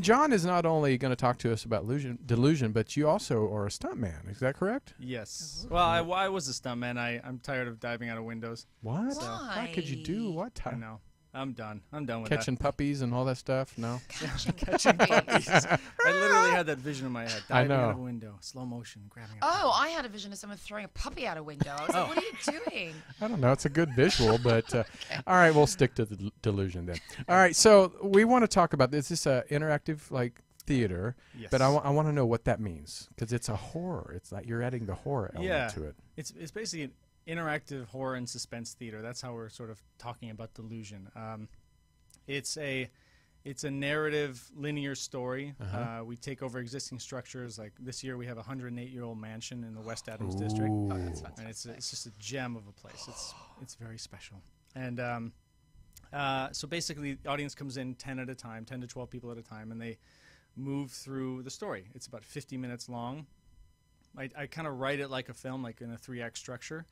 John is not only going to talk to us about Delusion, but you also are a stuntman. Is that correct? Yes. Well, I was a stuntman. I'm tired of diving out of windows. What? So- Why could you do what? I know. I'm done. I'm done with Catching puppies and all that stuff? No. Catching puppies. that. I literally had that vision in my head. I Diving out know. of a window, slow motion, grabbing a Oh, I had a vision of someone throwing a puppy out a window. I was like, what are you doing? I don't know. It's a good visual, but all right, we'll stick to the Delusion then. All right, so we want to talk about this. This is interactive like theater, Yes. but I want to know what that means because it's a horror. It's like you're adding the horror element to it. It's basically an interactive horror and suspense theater. That's how we're sort of talking about Delusion. It's a narrative linear story. We take over existing structures. Like this year, we have a 108-year-old mansion in the West Adams district, Ooh. and it's just a gem of a place. It's very special. And so basically, the audience comes in 10 at a time, 10 to 12 people at a time, and they move through the story. It's about 50 minutes long. I kind of write it like a film, like in a 3-act structure.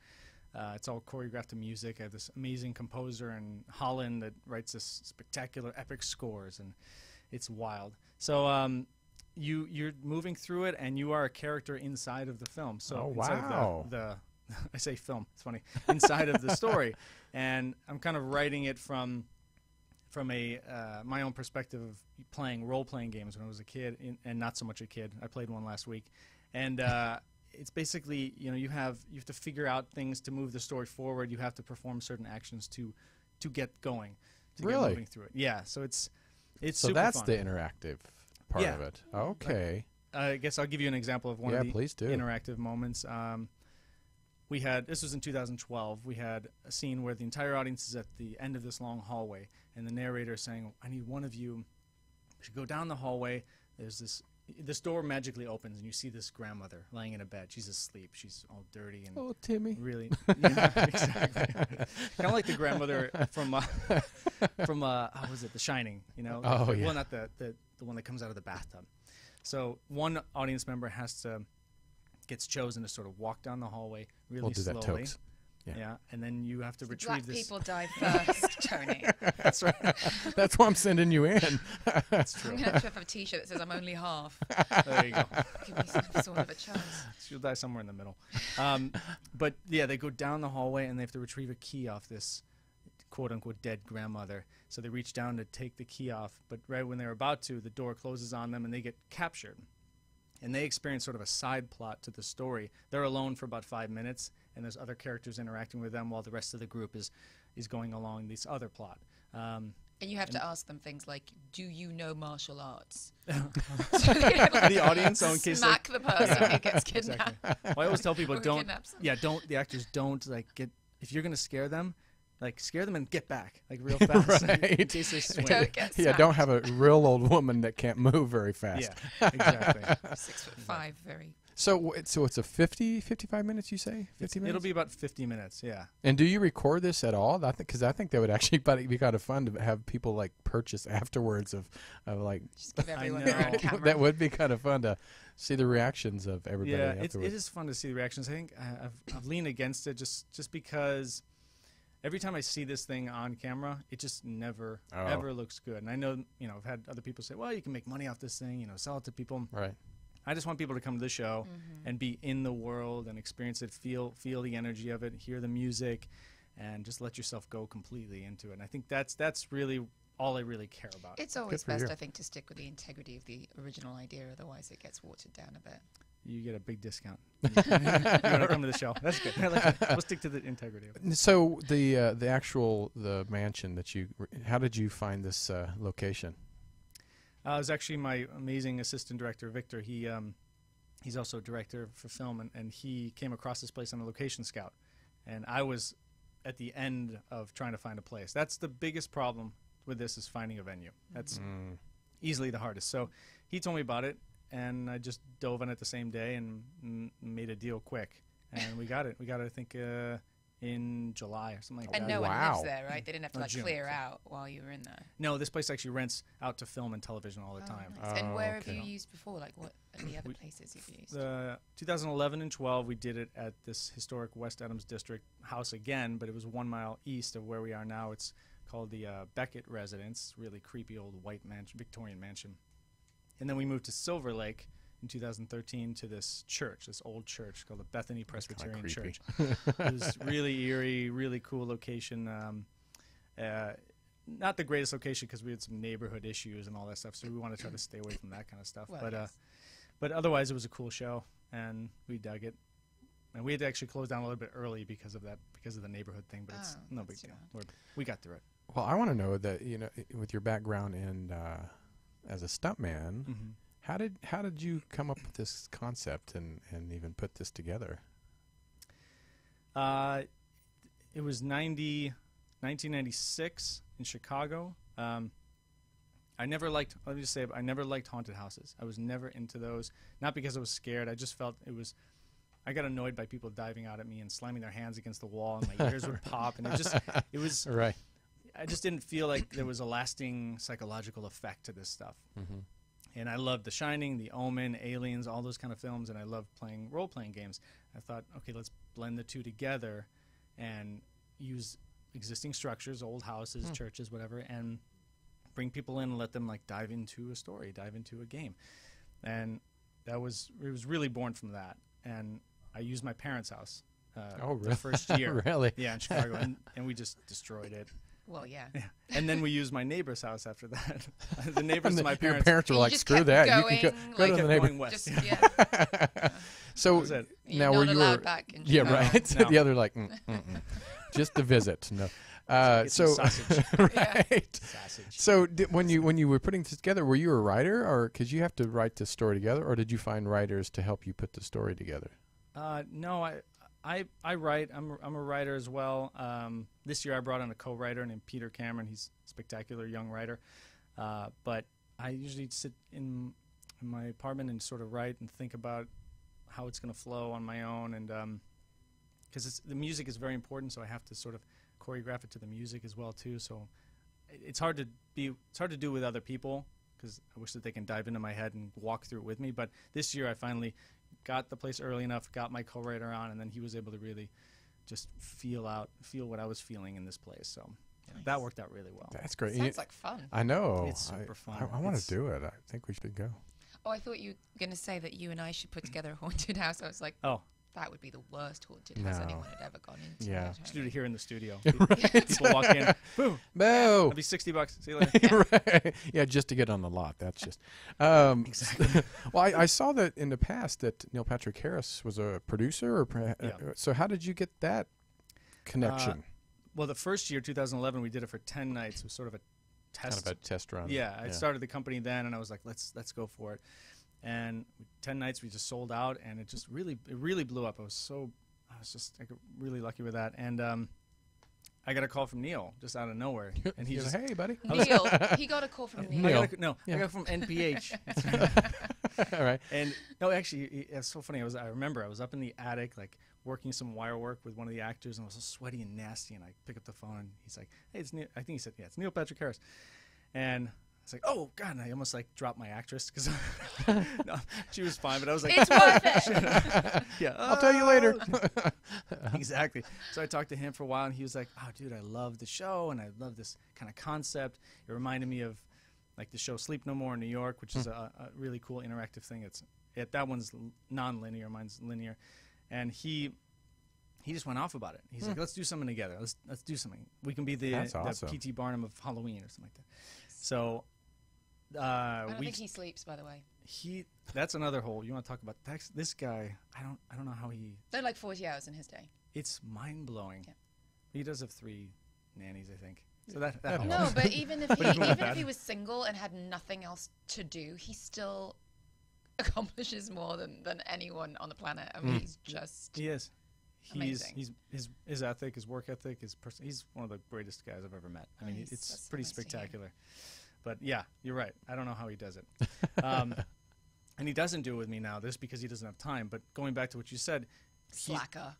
It's all choreographed to music. I have this amazing composer in Holland that writes this spectacular epic scores, and it's wild. So you're moving through it, and you are a character inside of the film. So inside of the I say film, it's funny, inside of the story. And I'm kind of writing it from a my own perspective of playing role-playing games when I was a kid, and not so much a kid. I played one last week. And it's basically, you have to figure out things to move the story forward. You have to perform certain actions to get going, to get moving through it. Yeah, so it's So super that's fun. the interactive part of it. Okay. I guess I'll give you an example of one of the please do. interactive moments. This was in 2012. We had a scene where the entire audience is at the end of this long hallway, and the narrator is saying, "I need one of you to go down the hallway. There's this door magically opens, and you see this grandmother laying in a bed. She's asleep. She's all dirty and Oh, Timmy. really, exactly. Kind of like the grandmother from how was it, The Shining? Oh, yeah. Well, not the one that comes out of the bathtub. So one audience member gets chosen to sort of walk down the hallway really Do slowly. that, Tokes. Yeah. And then you have to retrieve Black this. people die first, Tony. That's right. That's why I'm sending you in. That's true. I'm going to have to have a T-shirt that says I'm only half. There you go. Give me some sort of a chance. She'll die somewhere in the middle. But yeah, they go down the hallway and they have to retrieve a key off this quote-unquote dead grandmother. So they reach down to take the key off, but right when they're about to, the door closes on them and they get captured. And they experience sort of a side plot to the story. They're alone for about 5 minutes, and there's other characters interacting with them while the rest of the group is going along this other plot. And you have to ask them things like, do you know martial arts? The audience, so in case smack the person who gets kidnapped. Well, I always tell people Or don't. kidnaps them. Yeah, the actors don't get. If you're gonna scare them, scare them and get back real fast. Right. In case they swing. Don't get Yeah, smacked. don't have a real old woman that can't move very fast. Yeah, exactly. 6'5", very. So it's a 55 minutes, you say? 50 minutes? It'll be about 50 minutes. Yeah. And do you record this at all? Because I think that would actually be kind of fun to have people like purchase afterwards of like. Just give everyone know. their own camera. That would be kind of fun to see the reactions of everybody Yeah, it afterwards. is fun to see the reactions. I think I've leaned against it just because every time I see this thing on camera, it just never ever looks good. And I know I've had other people say, well, you can make money off this thing, sell it to people. Right. I just want people to come to the show and be in the world and experience it, feel the energy of it, hear the music, and just let yourself go completely into it. And I think that's really all I really care about. It's always for best, you. I think, to stick with the integrity of the original idea. Otherwise, it gets watered down a bit. You get a big discount. You want to come to the show? That's good. We'll stick to the integrity of it. So the mansion that how did you find this location? It was actually my amazing assistant director, Victor. He's also a director for film, and he came across this place on a location scout. And I was at the end of trying to find a place. That's the biggest problem with this, is finding a venue. That's easily the hardest. So he told me about it, and I just dove in it the same day and made a deal quick. And we got it. We got it, I think, in July or something like And that. no one Wow. lives there, right? They didn't have to Or like June, clear so- out while you were in there. No, this place actually rents out to film and television all the time. Nice. And where have okay. you used before? Like, what are the other places you've used? 2011 and 12, we did it at this historic West Adams District house again, but it was 1 mile east of where we are now. It's called the Beckett Residence, really creepy old white mansion, Victorian mansion. And then we moved to Silver Lake in 2013 to this church, this old church called the Bethany Presbyterian creepy. Church. It was really eerie, really cool location. Not the greatest location because we had some neighborhood issues and all that stuff, so we want to try to stay away from that kind of stuff. Well, but yes. but otherwise, it was a cool show, and we dug it. And we had to actually close down a little bit early because of that, because of the neighborhood thing. But it's no big that's too deal. We got through it. Well, I want to know that, you know, with your background in as a stuntman, Mm-hmm. how did you come up with this concept and even put this together? It was 1996 in Chicago. I never liked, let me just say, I never liked haunted houses. I was never into those. Not because I was scared. I just felt I got annoyed by people diving out at me and slamming their hands against the wall, and my ears would pop. And it was, Right. I just didn't feel like there was a lasting psychological effect to this stuff. Mm-hmm. And I loved The Shining, The Omen, Aliens, all those kind of films, and I loved playing role-playing games. I thought, okay, let's blend the two together and use existing structures, old houses, churches, whatever, and bring people in and let them like dive into a story, dive into a game. And it was really born from that. And I used my parents' house the first year. Really? Yeah, in Chicago, and we just destroyed it. Well, yeah. And then we used my neighbor's house after that. The neighbors to my Your parents. parents were You like, just screw kept that. You going, can go like, to the kept neighbor. going west. Just, yeah. yeah. So That was it. You're now not were you allowed back in yeah, Chicago. right. No. The other like, just to visit. No. Get some So sausage. right. Sausage. So when you were putting this together, were you a writer, or because you have to write the story together, or did you find writers to help you put the story together? No, I write. I'm a writer as well. This year I brought on a co-writer named Peter Cameron. He's a spectacular young writer. But I usually sit in my apartment and sort of write and think about how it's going to flow on my own, and because the music is very important, so I have to sort of choreograph it to the music as well too. So it's hard to do with other people, because I wish that they can dive into my head and walk through it with me. But this year I finally got the place early enough, got my co-writer on, and then he was able to really just feel what I was feeling in this place. So that worked out really well. That's great. Sounds like fun. I know. It's super fun. I want It's- to do it. I think we should go. Oh, I thought you were going to say that you and I should put together a haunted house. I was like, Oh, that would be the worst haunted house No. anyone had ever gone into. Yeah. let's do it here in the studio. People walk in, boom, Boo! that'll be $60. See you later. Right. Yeah, just to get on the lot. That's just. Exactly. Well, I saw that in the past that Neil Patrick Harris was a producer. Yeah. So how did you get that connection? Well, the first year, 2011, we did it for 10 nights. It was sort of a test. Kind of a test run. Yeah, I started the company then, and I was like, let's go for it. And 10 nights we just sold out, and it just really blew up. I was just really lucky with that. And I got a call from Neil just out of nowhere, and He's just like, hey, buddy. Neil, he got a call from Neil. I got it from NPH. All right. And no, actually, it's so funny. I remember I was up in the attic, like working some wire work with one of the actors, and I was so sweaty and nasty. And I pick up the phone, and he's like, "Hey, it's Neil." I think he said, "Yeah, it's Neil Patrick Harris." And I was like, "Oh God!" And I almost like dropped my actress because no, she was fine, but I was like, It's worth it. "Yeah, I'll tell you later. exactly." So I talked to him for a while, and he was like, "Oh, dude, I love the show, and I love this kind of concept. It reminded me of like the show Sleep No More in New York, which is a really cool interactive thing. That one's non-linear, mine's linear." And he just went off about it. He's like, "Let's do something together. Let's do something. We can be That's the awesome. P.T. Barnum of Halloween or something like that." So I don't think he sleeps, by the way. that's another whole. You want to talk about this guy? I don't know how he. They're like 40 hours in his day. It's mind blowing. Yeah. He does have 3 nannies, I think. So that That helps. No, but even if even with even that. if he was single and had nothing else to do, he still accomplishes more than anyone on the planet. I mean, he's just He is. Amazing. He's his ethic, his work ethic, he's one of the greatest guys I've ever met. I mean, Nice. it's That's pretty nice to hear. spectacular. But yeah, you're right. I don't know how he does it. And he doesn't do it with me now. This because he doesn't have time. But going back to what you said, slacker.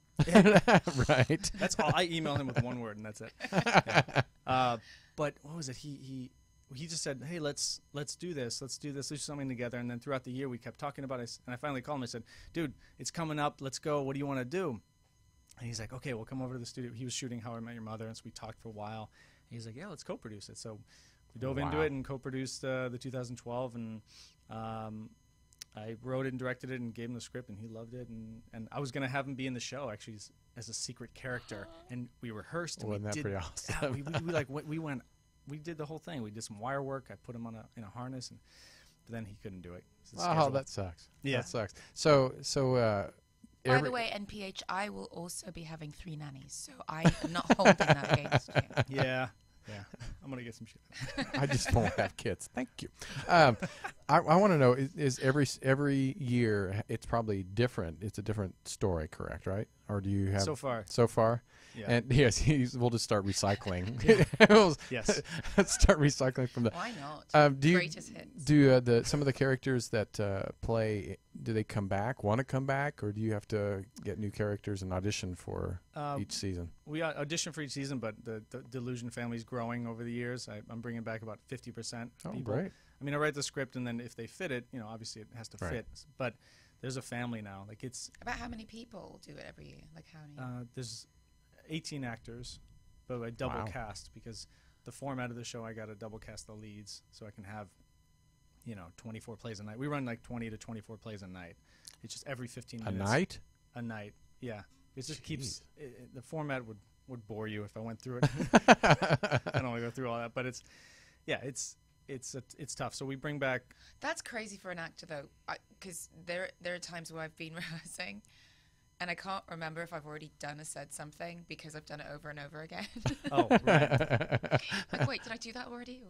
Right. that's all. I email him with one word, and that's it. Yeah. But what was it? He just said, "Hey, let's do this. Let's do something together." And then throughout the year, we kept talking about it. And I finally called him. I said, "Dude, it's coming up. Let's go. What do you want to do?" And he's like, "Okay, we'll come over to the studio." He was shooting How I Met Your Mother, and so we talked for a while. And he's like, "Yeah, let's co-produce it." So We dove into Wow. it and co-produced the 2012, and I wrote it and directed it and gave him the script, and he loved it. And I was gonna have him be in the show actually as a secret character, and we rehearsed. And Wasn't we that did, pretty awesome? yeah, we did the whole thing. We did some wire work. I put him in a harness, but then he couldn't do it. Oh, Schedule. that sucks. Yeah. That sucks. So By the way, NPH, I will also be having 3 nannies, so I am not holding that against you. Yeah. I'm gonna get some shit. I just won't have kids. Thank you. I want to know, is every year, it's probably different. It's a different story, correct, right? Or do you have... So far. So far? Yeah. And yes, we'll just start recycling. Yes. Start recycling from the... Why not? Do you, Greatest hits. do some of the characters that play, do they come back, want to come back, or do you have to get new characters and audition for each season? We audition for each season, but the Delusion family's growing over the years. I'm bringing back about 50% Oh, people. great. I mean, I write the script, and then if they fit it, obviously it has to Right. fit. But there's a family now. Like it's About how many people do it every year? Like how many? there's 18 actors, but I double Wow. cast because the format of the show, I got to double cast the leads so I can have 24 plays a night. We run like 20 to 24 plays a night. It's just every 15 A minutes. night? A night. Yeah. It just keeps Jeez. the format would bore you if I went through it. I don't want to go through all that, but it's tough. So we bring back. That's crazy for an actor, though, because there are times where I've been rehearsing, and I can't remember if I've already done or said something because I've done it over and over again. Oh, right. Like, wait, did I do that already?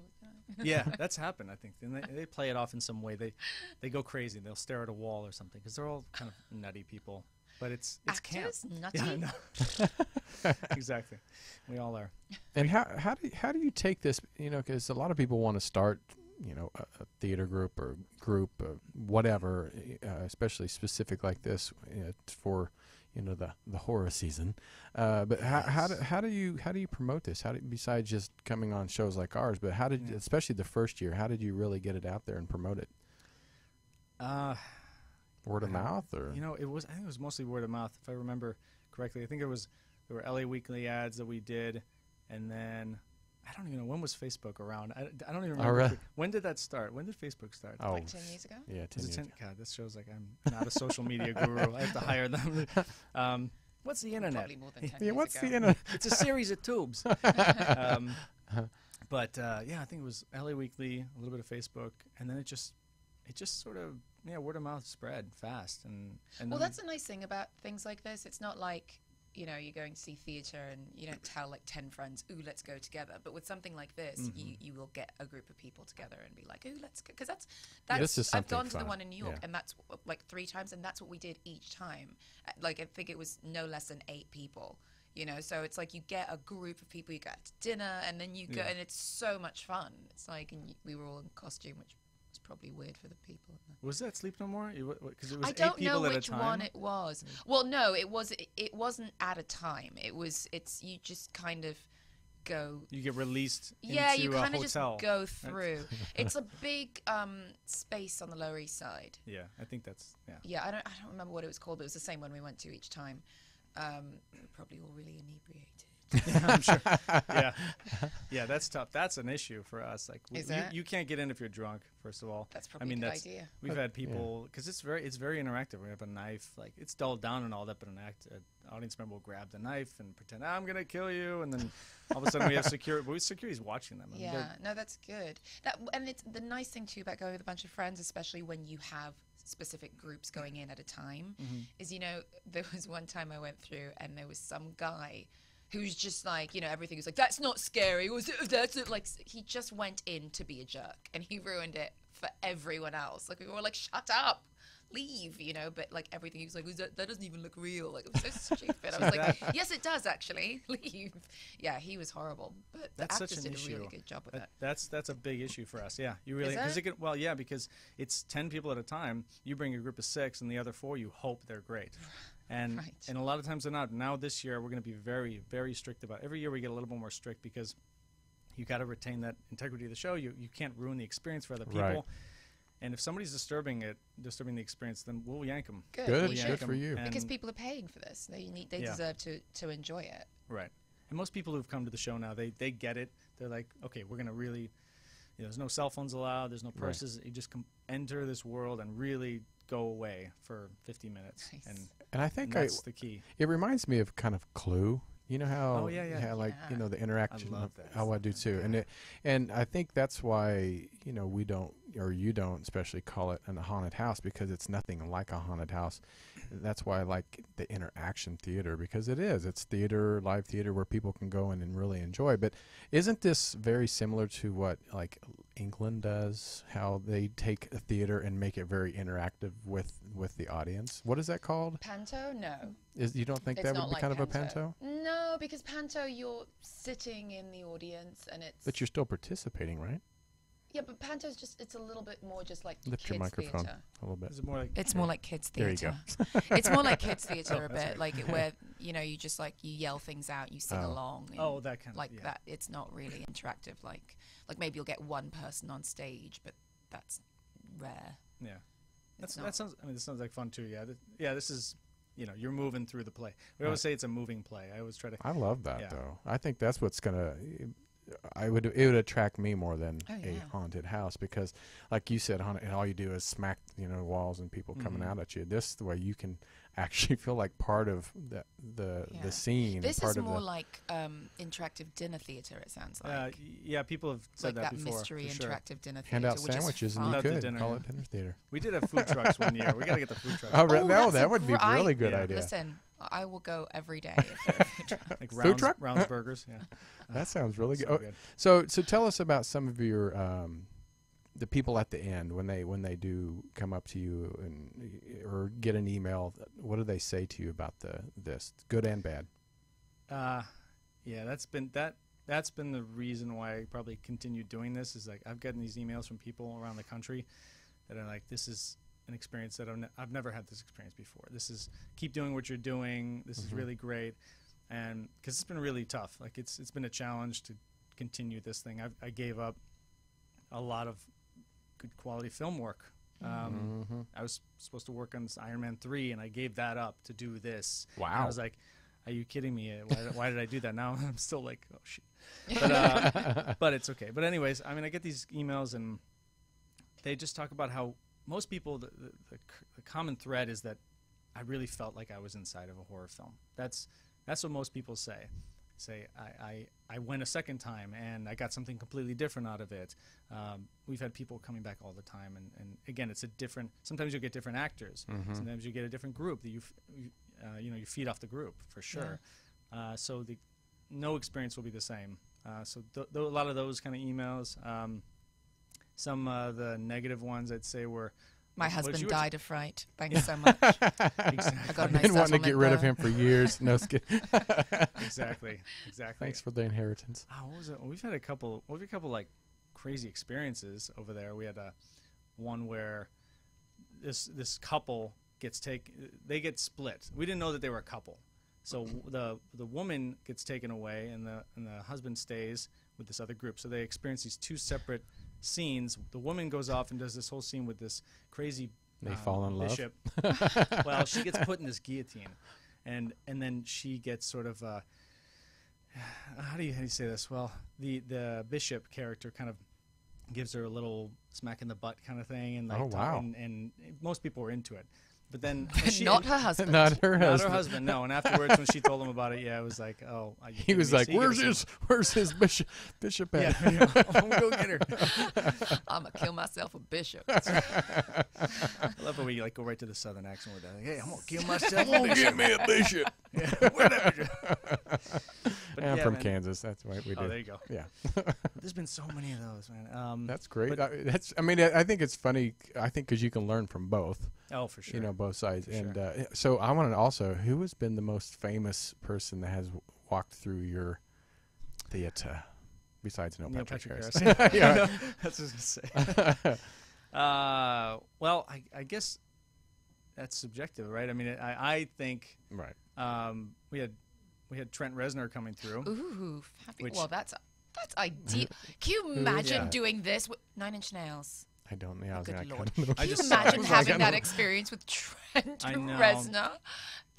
Yeah, that's happened. I think, and they play it off in some way. They go crazy. They'll stare at a wall or something because they're all kind of nutty people. But it's camp. Actors? Nutty? Yeah, I know. Exactly. We all are. And how do you take this? Because a lot of people want to start, a theater group or whatever, especially specific like this for, the horror season. But how do you promote this? Besides just coming on shows like ours? But especially the first year, how did you really get it out there and promote it? Word of mouth, or I think it was mostly word of mouth, if I remember correctly. I think there were LA Weekly ads that we did, and then I don't even know when was Facebook around. I don't even remember. really? When did that start? When did Facebook start? Oh, Like 10 years ago? yeah, 10 Was it years. 10? God, this shows like I'm not a social media guru. I have to hire them. What's the internet? Probably more than 10 Yeah, years what's ago. the internet? It's a series of tubes. But yeah, I think it was LA Weekly, a little bit of Facebook, and then it just sort of word of mouth spread fast. And Well, then that's the nice thing about things like this. It's not like, you're going to see theatre and you don't tell like 10 friends, ooh, let's go together. But with something like this, you will get a group of people together and be like, ooh, let's go. Because that's This is I've something gone to the fun. one in New York, Yeah. and that's like 3 times, and that's what we did each time. Like, I think it was no less than 8 people. So it's like you get a group of people, you go to dinner, and then you go, and it's so much fun. It's like, and we were all in costume, which was probably weird for the people. was that Sleep No More? Because it was I 8 don't people know at a which time. one it was. Well, no, it wasn't at a time. It's you just kind of go. You get released Yeah, into you a kind of just hotel. go through. It's a big space on the Lower East Side. Yeah, I think that's Yeah, I don't remember what it was called, but it was the same one we went to each time. We were probably all really inebriated. Yeah, I'm sure. Yeah, that's tough. That's an issue for us. Like, Is that? you can't get in if you're drunk. First of all, That's probably a good idea. We've had people because it's very interactive. We have a knife, like it's dulled down and all that, but an audience member will grab the knife and pretend I'm gonna kill you, and then all of a sudden we have security. But security's watching them. I mean, Yeah, no, that's good. And it's the nice thing too about going with a bunch of friends, especially when you have specific groups going in at a time, is there was one time I went through and there was some guy who's just like, everything was like, that's not scary, like he just went in to be a jerk and he ruined it for everyone else. Like we were all like, shut up, leave, but like everything, he was like, that doesn't even look real. Like, it was so stupid. I was like, yes, it does actually, leave. Yeah, he was horrible, but the That's actors such an did issue. a really good job with it. That's a big issue for us. Yeah, you really Is it? because it's 10 people at a time. You bring a group of 6, and the other 4 you hope they're great. And Right. and a lot of times they're not. Now this year we're going to be very, very strict about it. Every year we get a little bit more strict because you got to retain that integrity of the show. You can't ruin the experience for other people. Right. And if somebody's disturbing the experience, then we'll yank them. Good, We'll good yank for 'em. you. And- Because people are paying for this. They Yeah. deserve to enjoy it. Right. And most people who've come to the show now, they get it. They're like, okay, we're going to really there's no cell phones allowed. There's no purses. You just enter this world and really go away for 50 minutes. Nice. And I think that's the key. it reminds me of kind of Clue. You know how, like, Yeah. the interaction. I love that. Oh, I do too. And I think that's why, we don't, or you don't especially call it a haunted house, because it's nothing like a haunted house. That's why I like the interaction theater, because it's theater, live theater, where people can go in and really enjoy. But isn't this very similar to what, like, England does, how they take a theater and make it very interactive with the audience? What is that called? Panto? No. You don't think It's that would not be like kind of a panto? No, because panto, you're sitting in the audience and it's... But you're still participating, right? Yeah, but panto's just, it's a little bit more just like Lift kids your microphone theater. a little bit. Is it more like It's more like kids There you theater. go. It's more like kids theater a that's bit, right. like where, you just like, you yell things out, you sing Oh. along. And that kind of like that. It's not really interactive. Like maybe you'll get one person on stage, but that's rare. Yeah. It's That not. sounds. I mean, this sounds like fun too. Yeah. This is. You're moving through the play. We always say it's a moving play. I always try to. I love that Yeah. though. I think that's what's gonna. It would attract me more than Oh, a yeah. haunted house, because, like you said, haunted, and all you do is smack walls and people coming Mhm. out at you. This the way you can actually feel like part of the Yeah. scene. This part is of more the, like interactive dinner theater. It sounds like People have said like that before. mystery for sure. interactive dinner theater. hand out which sandwiches is and fun. you Love the could dinner, call yeah. it dinner theater. We did have food trucks one year. We got to get the food trucks. Oh, Oh, no, that's that a would be gr- I- really good Yeah. idea. Listen, I will go every day. If there are food trucks. Like Food truck? Rounds Burgers. Yeah. That sounds really So good. good. So tell us about some of your the people at the end when they do come up to you or get an email. What do they say to you about this, good and bad? That's been the reason why I probably continued doing this. Is like I've gotten these emails from people around the country that are like, this is an experience that I've never had this experience before. This is keep doing what you're doing. This is really great, and because it's been really tough. Like it's been a challenge to continue this thing. I gave up a lot of good quality film work. I was supposed to work on this Iron Man 3, and I gave that up to do this. Wow. And I was like, are you kidding me? Why did I do that? Now I'm still like, oh shit. But it's okay. But anyways, I mean, I get these emails and they just talk about how most people, the common thread is that I really felt like I was inside of a horror film. That's what most people say. I went a second time and I got something completely different out of it. We've had people coming back all the time, and again, it's a different. Sometimes you get different actors. Sometimes you get a different group that you feed off the group for sure. So no experience will be the same. So a lot of those kind of emails. Some of the negative ones I'd say were. My what husband you were died of fright. Thanks so much. I got a I've nice been wanting to get settlement rid of there. him for years. No, just kidding. Exactly. Thanks for the inheritance. What was it? We've had a couple like crazy experiences over there. We had one where this couple they get split. We didn't know that they were a couple. So the woman gets taken away and the husband stays with this other group. So they experience these two separate scenes. The woman goes off and does this whole scene with this crazy They fall in love? bishop. Well, she gets put in this guillotine, and then she gets sort of how do you say this? Well, the bishop character kind of gives her a little smack in the butt kind of thing, and like, Oh, wow. and most people were into it. But then Not her husband. Not her not husband. her husband, no. And afterwards, when she told him about it, it was like, oh. He was like, "Where's his bishop at?" Yeah, I'm gonna go get her. I'm gonna kill myself a bishop. I love how we like go right to the southern accent with that. Like, hey, I'm gonna kill myself. I'm gonna get me a bishop. Yeah, whatever. But I'm yeah, from man. Kansas. That's what we do. Oh, there you go. Yeah, There's been so many of those, man. that's great. but- I think it's funny. I think because you can learn from both. Oh, for sure. Both sides. For And sure. so I want to also, who has been the most famous person that has walked through your theater besides Neil Patrick Harris? Yeah. That's what I was gonna say. Well, I guess that's subjective, right? I mean, I think Right. we had Trent Reznor coming through. Ooh, Which- well, that's ideal. Can you imagine Yeah. doing this with 9 Inch Nails? I don't know. Good Lord. Can Can you just- imagine I was having like, that experience with Trent I know. Reznor?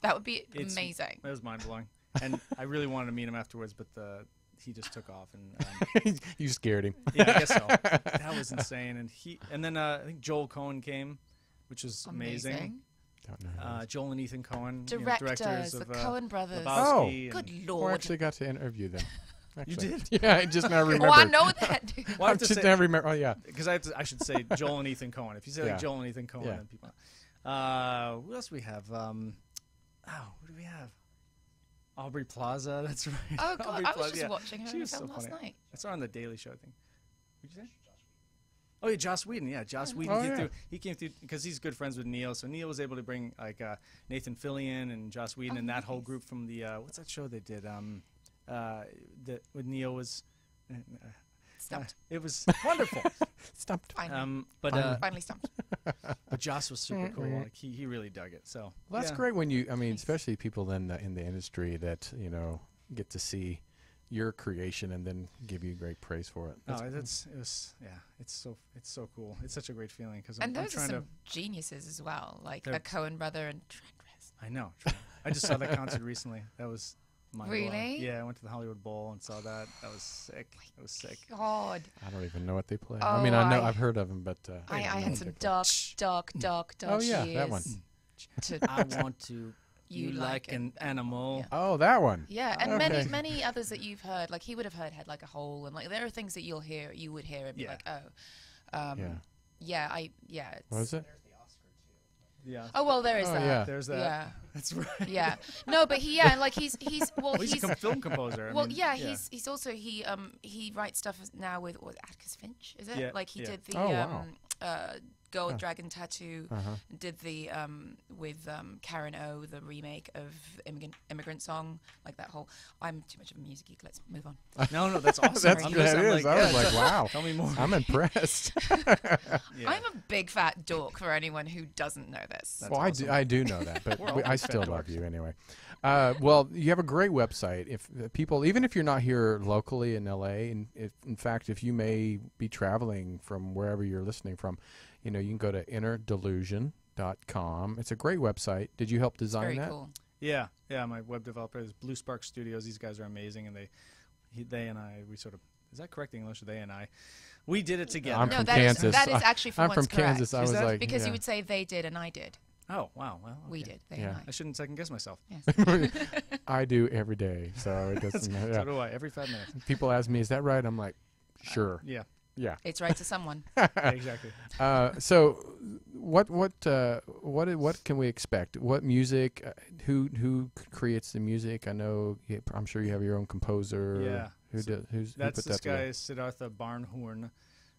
That would be It's- amazing. It was mind blowing, and I really wanted to meet him afterwards, but the he just took off, and You scared him. yeah, I guess so. That was insane. And then I think Joel Cohen came, which was amazing. Don't know who it is. Joel and Ethan Cohen, Directors, of the Coen brothers. Lebowski and- Good I lord. actually got to interview them. Actually. did? Yeah, I just now remember. Oh, I know that. Dude. Well, I I have to just say, now remember. Oh yeah. because I should say Joel and Ethan Cohen. If you say Yeah. like Joel and Ethan Cohen, Yeah. then people. What else do we have? What do we have? Aubrey Plaza. That's right. Oh god, Aubrey I was Plaza, just yeah. watching her She in a was so film last funny. night. I saw her on the Daily Show thing. What'd you say? Oh yeah, Joss Whedon. Yeah, Joss Whedon Oh, came yeah. through. He came through because he's good friends with Neil. So Neil was able to bring like Nathan Fillion and Joss Whedon and that whole group from the what's that show they did? That with Neil was. Stumped. It was wonderful. Stumped. Finally, finally stumped. But Joss was super cool. Like he really dug it. So Well, that's yeah. great when you. I mean, especially people in the industry that get to see your creation and then give you great praise for it. No, That's it's so cool. It's such a great feeling because And I'm those are trying some to. geniuses as well, like They're- a Coen brother and Trent Reznor. I know. I just saw that concert recently. That was mind-blowing. Really? Yeah, I went to the Hollywood Bowl and saw that. That was sick. That was sick. God, I don't even know what they play. Oh, I mean, I've heard of them, but I don't know had what some they play. dark Oh yeah, years. that one. To, I want to. You like an animal. Yeah. Oh, that one. yeah, and Okay. many others that you've heard, like he would have heard Head Like a Hole, and like there are things that you would hear and be Yeah. like, oh, Yeah. it's, What was it? Yeah. Oh well, there is Oh, that. yeah. There's that. Yeah, That's right. yeah. No, but he's well, Well, he's a film composer. I well, mean, yeah, he's also he writes stuff now with Atticus Finch, is it? Yeah, Like he yeah. did the Oh, wow. Gold Dragon Tattoo, Uh-huh. did the with Karen O, the remake of Immigrant Song, like that whole. I'm too much of a music geek. Let's move on. No, that's awesome. That's I'm that I'm is. like, I was yeah, like, wow. Tell me more. I'm impressed. Yeah. I'm a big fat dork for anyone who doesn't know this. That's Well, awesome. I do know that, but We're all I big still fat love dorks. you anyway. Well, you have a great website. If people, even if you're not here locally in LA, and if in fact if you may be traveling from wherever you're listening from, you can go to innerdelusion.com. It's a great website. Did you help design Very that? cool. Yeah. My web developer is Blue Spark Studios. These guys are amazing, and they and I, we sort of, is that correct English? They and I, we did it together. I'm No, from that is Kansas. that is actually for I'm once from Kansas. correct. I Is was that- like, Because yeah. you would say they did and I did. Oh wow. Well, We okay. did. They Yeah. and I shouldn't second guess myself. Yes. I do every day, so it doesn't. So Yeah. do I. Every 5 minutes. People ask me, "Is that right?" I'm like, "Sure." Yeah. Yeah. It's right to someone. Exactly. So, what can we expect? What music? Who creates the music? I know. I'm sure you have your own composer. Yeah. Who So who That's put this that together? guy Siddhartha Barnhorn,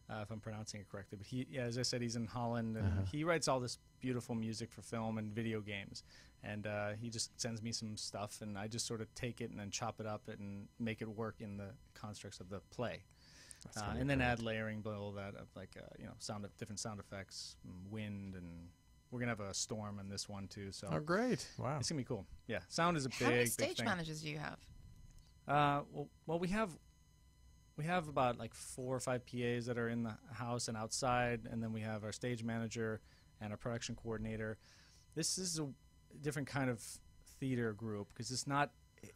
if I'm pronouncing it correctly. But as I said, he's in Holland, and Uh-huh. he writes all this beautiful music for film and video games. And he just sends me some stuff, and I just sort of take it and then chop it up and make it work in the constructs of the play. That's gonna be And then great. add layering below that of like different sound effects, and wind, and we're gonna have a storm in this one too. So Oh, great! Wow. it's gonna be cool. Yeah, sound is a How many big stage thing. managers do you have? Well, we have about like 4 or 5 PAs that are in the house and outside, and then we have our stage manager and our production coordinator. This is a different kind of theater group because it's not.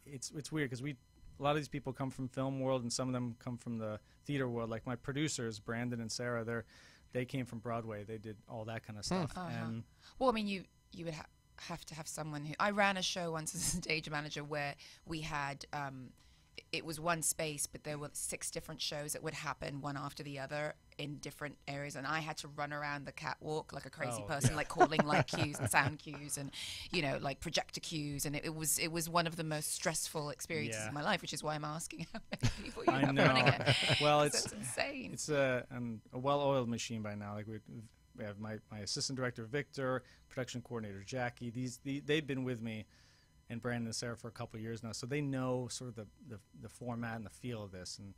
It's weird because a lot of these people come from film world and some of them come from the theater world. Like my producers, Brandon and Sarah, they came from Broadway. They did all that kind of stuff. Uh-huh. And Well, I mean, you would have to have someone who. I ran a show once as a stage manager where we had. It was one space, but there were 6 different shows that would happen one after the other in different areas, and I had to run around the catwalk like a crazy Oh, person, yeah. like calling light cues and sound cues, and like projector cues, and it was one of the most stressful experiences Yeah. of my life, which is why I'm asking how many people you I have know. running it. Well, That's insane. It's a well-oiled machine by now. Like we have my assistant director Victor, production coordinator Jackie. They've been with me, and Brandon and Sarah for a couple of years now, so they know sort of the format and the feel of this, and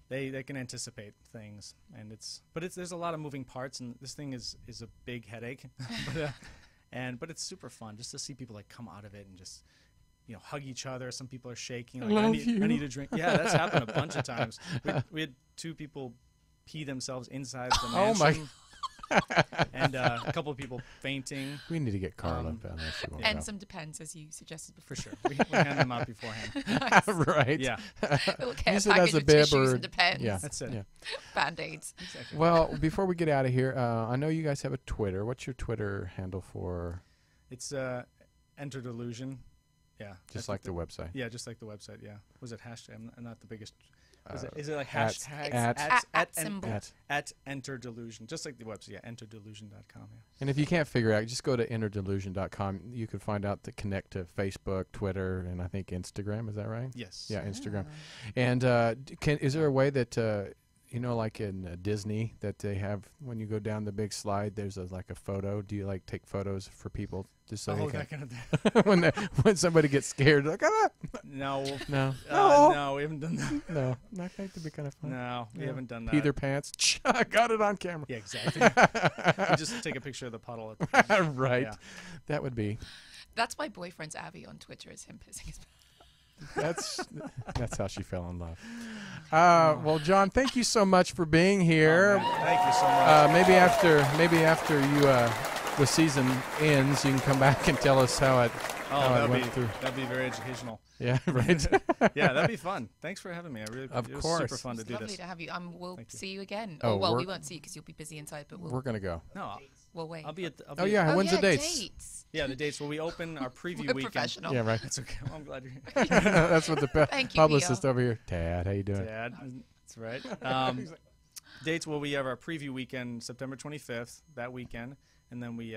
they can anticipate things. And there's a lot of moving parts, and this thing is a big headache, but it's super fun just to see people like come out of it and just hug each other. Some people are shaking. Like, Love I you. need a drink. Yeah, that's happened a bunch of times. We had 2 people pee themselves inside the Oh, my- mansion. and a couple of people fainting. We need to get Carla down there. She won't And go. some Depends, as you suggested before. For sure. We hand them out beforehand. Nice. Right. Yeah. Little care Use it as package a of bib tissues or and Depends. yeah. That's it. Yeah. Band-Aids. Exactly. Well, before we get out of here, I know you guys have a Twitter. What's your Twitter handle for? It's Enter Delusion. Yeah. Just like the website. Yeah, just like the website. Yeah. Was it hashtag? I'm not the biggest. Is it like at- hashtags? at symbol. At Enter Delusion. Just like the website. Yeah. EnterDelusion.com. Yeah. And if you can't figure it out, just go to enterdelusion.com. You can find out the connect to Facebook, Twitter, and I think Instagram. Is that right? Yes. Yeah, Instagram. And is there a way that like in Disney that they have when you go down the big slide, there's like a photo? Do you like take photos for people just so they can that kind of thing. when somebody gets scared, like No. no, No, we haven't done that. no, I think it'd be kind of fun. No, we haven't done that. Pee their pants. I got it on camera. Yeah, exactly. We just take a picture of the puddle. Right. Yeah. That would be. That's my boyfriend's Abby on Twitter, is him pissing his pants. That's how she fell in love. Well, Jon, thank you so much for being here. Oh, thank you so much. Maybe after you the season ends, you can come back and tell us how it went through. That'd be very educational. Yeah, right. Yeah, that'd be fun. Thanks for having me. It was course. super fun to It's do lovely this. to have you. We'll see you again. Oh, Well, we won't see you because you'll be busy inside, but We're gonna go. No, we'll wait. I'll be at. The, Oh yeah, when's the dates? Yeah, the dates. Well, we open our preview We're weekend. professional. Yeah, right. That's okay. Well, I'm glad you're here. That's what the Thank you, publicist Pio. over here. Dad, how you doing? Dad, that's right. Dates. Well, we have our preview weekend, September 25th, that weekend, and then we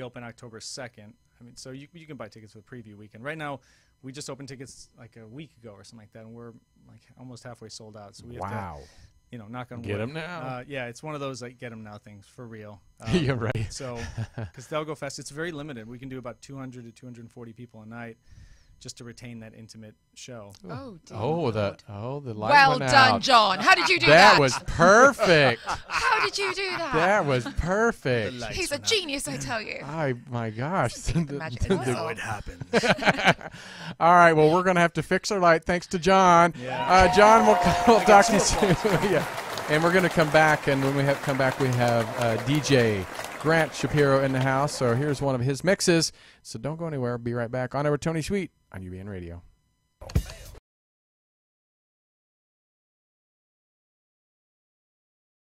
open October 2nd. I mean, so you can buy tickets for the preview weekend. Right now, we just opened tickets like a week ago or something like that, and we're like almost halfway sold out. So we have to, knock on wood. Get 'em now. Yeah, it's one of those like get 'em now things for real. You're right. So, because they'll go fast. It's very limited. We can do about 200 to 240 people a night, just to retain that intimate show. Oh, dear. The light Well went done, out. John. How did you do that? That was perfect. How did you do that? That was perfect. The lights He's a went out. genius, I tell you. my gosh. magic. That's how it happens. All right, well, we're going to have to fix our light thanks to Jon. Yeah. Jon, we'll talk to you soon. Yeah. And we're going to come back, and when we come back, we have DJ Grant Shapiro in the house. So here's one of his mixes. So don't go anywhere. Be right back on over Tony Sweet on UBN Radio.